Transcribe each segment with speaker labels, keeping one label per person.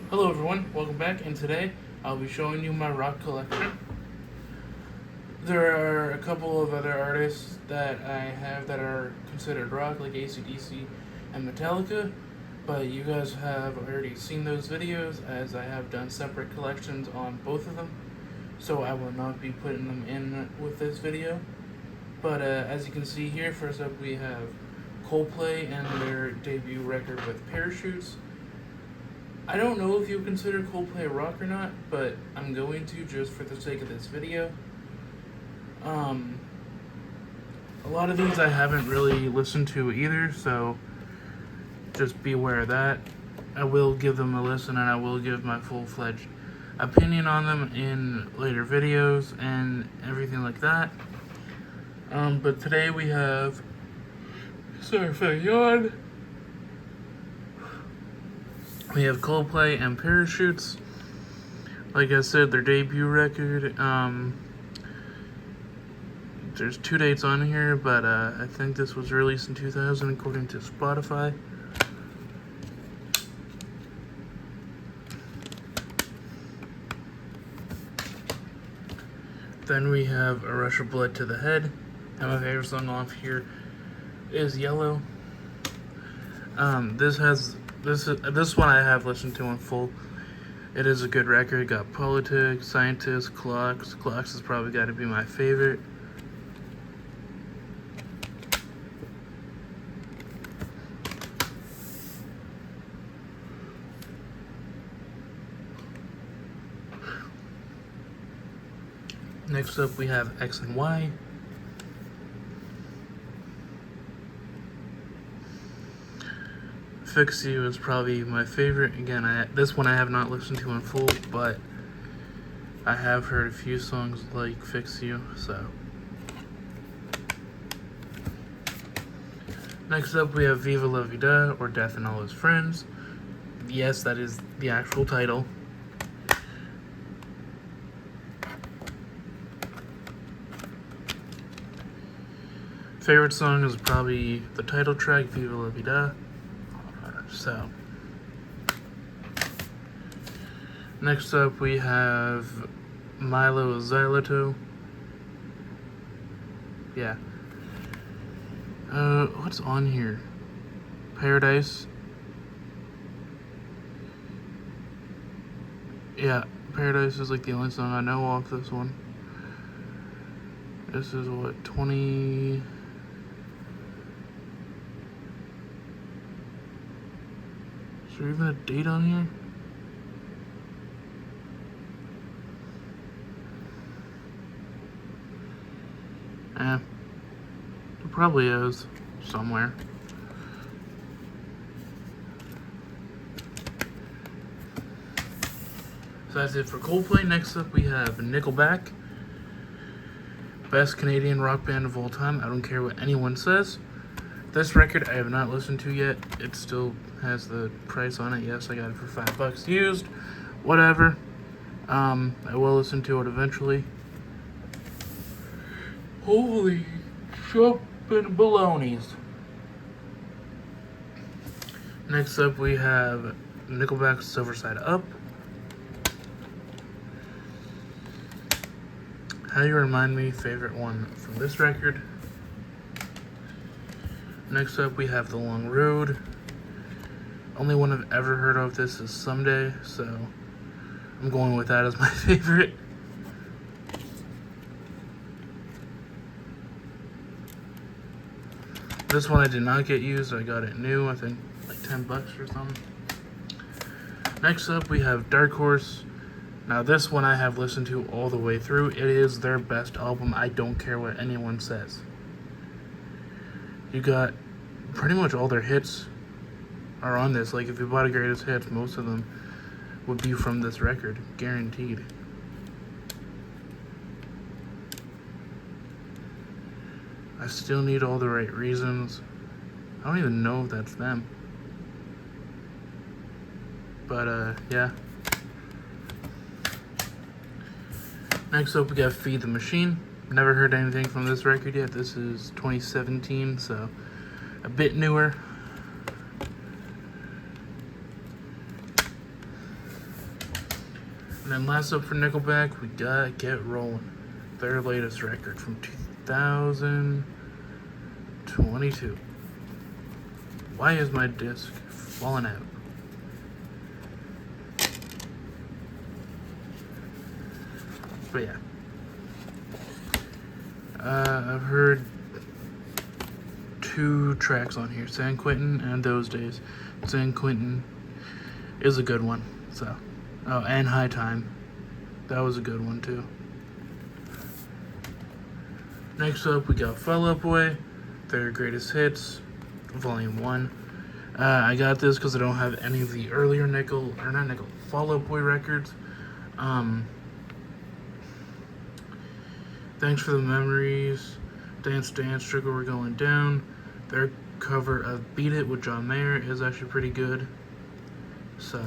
Speaker 1: Hello everyone, welcome back, and today I'll be showing you my rock collection. There are a couple of other artists that I have that are considered rock, like AC/DC and Metallica, but you guys have already seen those videos as I have done separate collections on both of them, so I will not be putting them in with this video. But as you can see here, first up we have Coldplay and their debut record with Parachutes. I don't know if you consider Coldplay rock or not, but I'm going to just for the sake of this video. A lot of these I haven't really listened to either, so just be aware of that. I will give them a listen and I will give my full-fledged opinion on them in later videos and everything like that. But today we have, sorry if I yawn. We have Coldplay and Parachutes. Like I said, their debut record. There's 2 dates on here, but I think this was released in 2000 according to Spotify. Then we have A Rush of Blood to the Head. And my favorite song off here is Yellow. This one I have listened to in full. It is a good record. It got Politics, Scientists, Clocks. Clocks has probably got to be my favorite. Next up we have X and Y. Fix You is probably my favorite. Again, this one I have not listened to in full, but I have heard a few songs like Fix You, so. Next up we have Viva La Vida, or Death and All His Friends. Yes, that is the actual title. Favorite song is probably the title track, Viva La Vida. So, next up we have Milo Xyloto. Yeah. What's on here? Paradise. Yeah, Paradise is like the only song I know off this one. This is what, 20... Is there even a date on here? There probably is somewhere. So that's it for Coldplay. Next up we have Nickelback. Best Canadian rock band of all time. I don't care what anyone says. This record I have not listened to yet. It still has the price on it. Yes, I got it for $5 used. Whatever. I will listen to it eventually. Holy shopping balonies. Next up we have Nickelback's Silver Side Up. How You Remind Me, favorite one from this record. Next up we have The Long Road. Only one I've ever heard of this is Someday, so I'm going with that as my favorite. This one I did not get used, I got it new, I think like $10 or something. Next up we have Dark Horse. Now this one I have listened to all the way through. It is their best album, I don't care what anyone says. You got pretty much all their hits are on this. Like if you bought a greatest hits, most of them would be from this record, guaranteed. I Still Need All the Right Reasons. I don't even know if that's them. But yeah. Next up we got Feed the Machine. Never heard anything from this record yet. This is 2017, so a bit newer. And then last up for Nickelback, we got Get Rollin', their latest record from 2022. Why is my disc falling out? But yeah. I've heard 2 tracks on here, San Quentin and Those Days. San Quentin is a good one, so. Oh, and High Time. That was a good one, too. Next up, we got Fall Out Boy, their greatest hits, Volume 1. I got this because I don't have any of the earlier Fall Out Boy records. Thanks for the Memories, Dance Dance, Sugar We're Going Down. Their cover of Beat It with John Mayer is actually pretty good. So,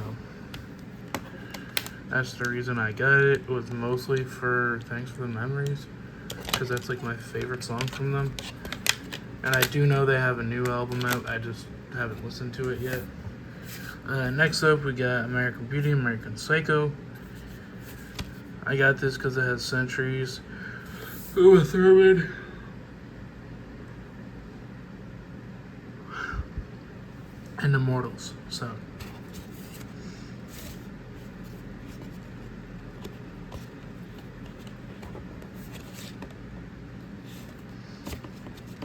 Speaker 1: that's the reason I got it. It was mostly for Thanks for the Memories, because that's like my favorite song from them. And I do know they have a new album out, I just haven't listened to it yet. Next up, we got American Beauty, American Psycho. I got this because it has Centuries, Uma Thurman, and Immortals. So,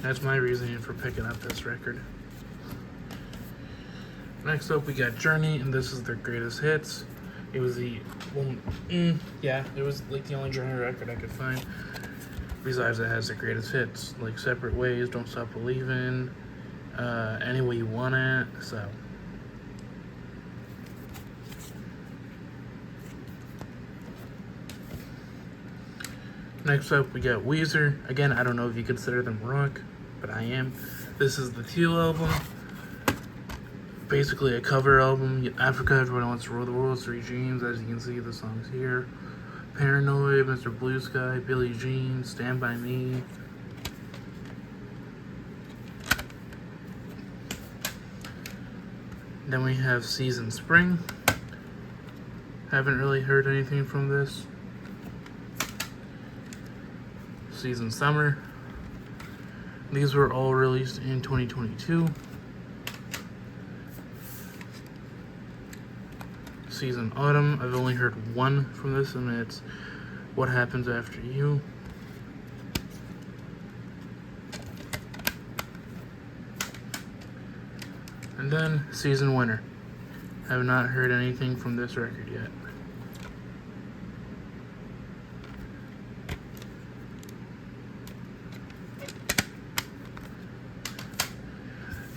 Speaker 1: that's my reasoning for picking up this record. Next up, we got Journey, and this is their greatest hits. It was it was like the only Journey record I could find. Besides, it has the greatest hits, like Separate Ways, Don't Stop Believin', Any Way You Want It, so. Next up, we got Weezer. Again, I don't know if you consider them rock, but I am. This is the Teal album. Basically a cover album. Africa, Everyone Wants to Rule the World, Three Dreams, as you can see the songs here. Paranoid, Mr. Blue Sky, Billie Jean, Stand By Me. Then we have Season Spring. Haven't really heard anything from this. Season Summer. These were all released in 2022. Season Autumn. I've only heard one from this, and it's What Happens After You. And then Season Winter. I have not heard anything from this record yet.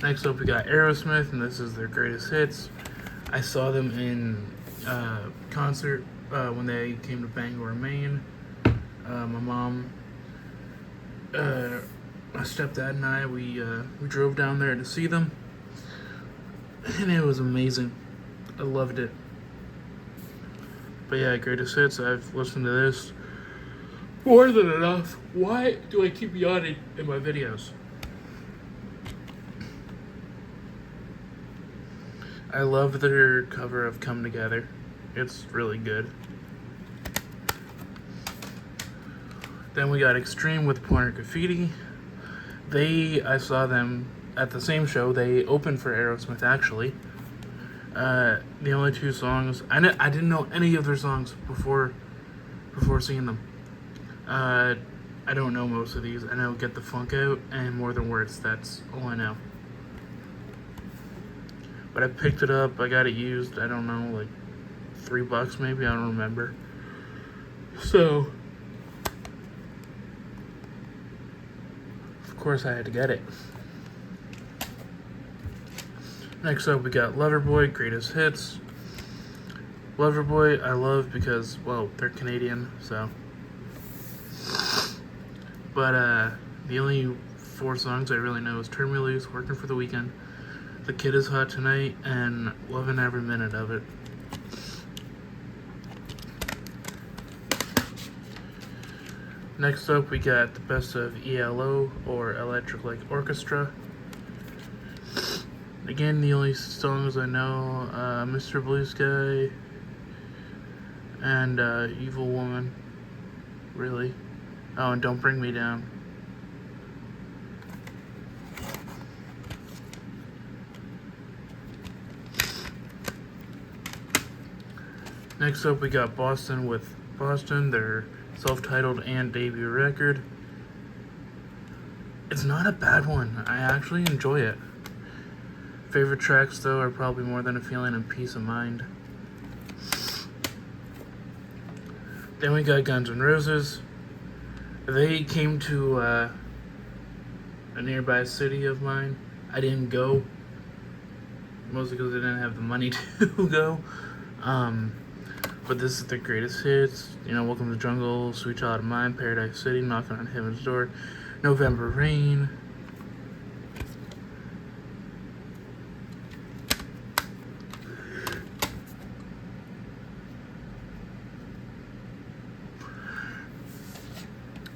Speaker 1: Next up, we got Aerosmith, and this is their greatest hits. I saw them in concert when they came to Bangor, Maine. My mom, my stepdad, and I, we drove down there to see them, and it was amazing. I loved it. But yeah, greatest hits. I've listened to this more than enough. Why do I keep yawning in my videos? I love their cover of Come Together. It's really good. Then we got Extreme with Pointer Graffiti. I saw them at the same show. They opened for Aerosmith, actually. The only 2 songs, I didn't know any of their songs before seeing them. I don't know most of these. I know Get the Funk Out and More Than Words. That's all I know. But I picked it up. I got it used. I don't know, like $3 maybe. I don't remember. So, of course, I had to get it. Next up, we got Loverboy, Greatest Hits. Loverboy, I love because, well, they're Canadian, so. But the only 4 songs I really know is Turn Me Loose, Working for the Weekend, The Kid Is Hot Tonight, and Loving Every Minute of It. Next up, we got the best of ELO, or Electric Light Orchestra. Again, the only songs I know, Mr. Blue Sky, and Evil Woman. Really? Oh, and Don't Bring Me Down. Next up, we got Boston with Boston, their self-titled and debut record. It's not a bad one. I actually enjoy it. Favorite tracks, though, are probably More Than a Feeling and Peace of Mind. Then we got Guns N' Roses. They came to a nearby city of mine. I didn't go, mostly because I didn't have the money to go. But this is their greatest hits. You know, Welcome to the Jungle, Sweet Child of Mine, Paradise City, Knocking on Heaven's Door, November Rain.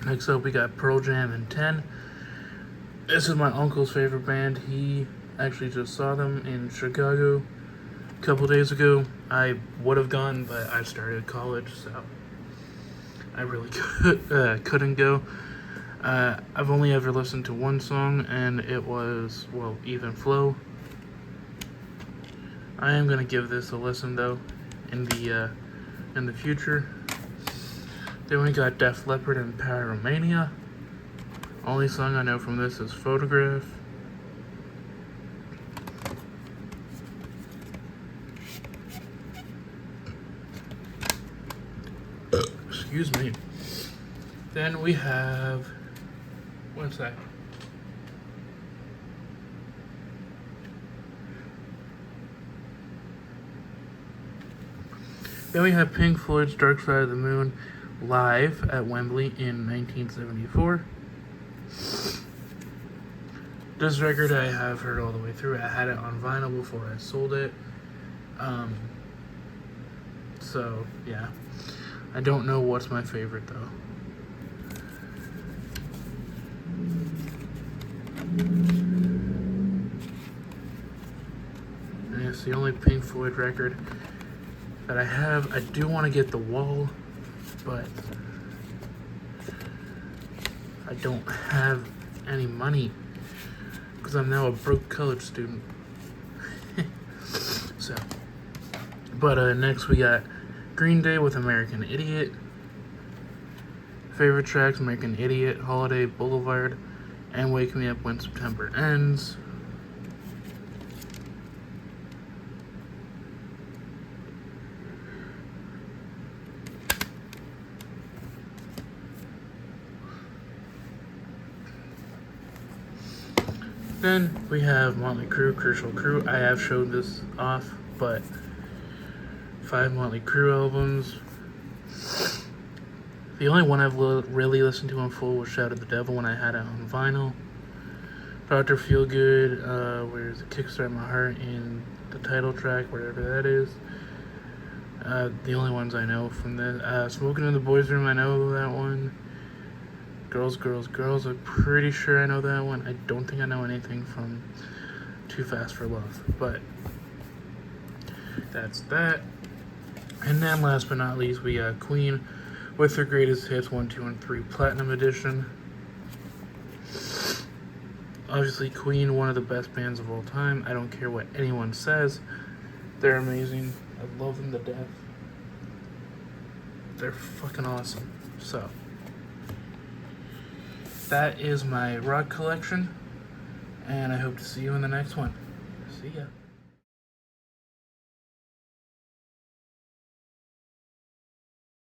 Speaker 1: Next up, we got Pearl Jam and 10. This is my uncle's favorite band. He actually just saw them in Chicago a couple days ago. I would have gone, but I started college, so I really couldn't go. I've only ever listened to one song, and it was, well, Even Flow. I am gonna give this a listen, though, in the future. Then we got Def Leppard and Pyromania. Only song I know from this is Photograph. Excuse me. Then we have, what's that? Then we have Pink Floyd's Dark Side of the Moon live at Wembley in 1974. This record I have heard all the way through. I had it on vinyl before I sold it. So, yeah. I don't know what's my favorite, though. And it's the only Pink Floyd record that I have. I do want to get The Wall, but I don't have any money because I'm now a broke college student. So, but next we got Green Day with American Idiot. Favorite tracks: American Idiot, Holiday, Boulevard, and Wake Me Up When September Ends. Then we have Motley Crue, Crucial Crew. I have showed this off, but 5 Motley Crue albums. The only one I've really listened to in full was Shout at the Devil when I had it on vinyl. Dr. Feelgood, where's the Kickstart My Heart in the title track, whatever that is. The only ones I know from this. Smoking in the Boys Room, I know that one. Girls, Girls, Girls, I'm pretty sure I know that one. I don't think I know anything from Too Fast for Love, but that's that. And then last but not least, we got Queen with their greatest hits 1, 2, and 3 Platinum Edition. Obviously, Queen, one of the best bands of all time. I don't care what anyone says. They're amazing. I love them to death. They're fucking awesome. So, that is my rock collection, and I hope to see you in the next one. See ya.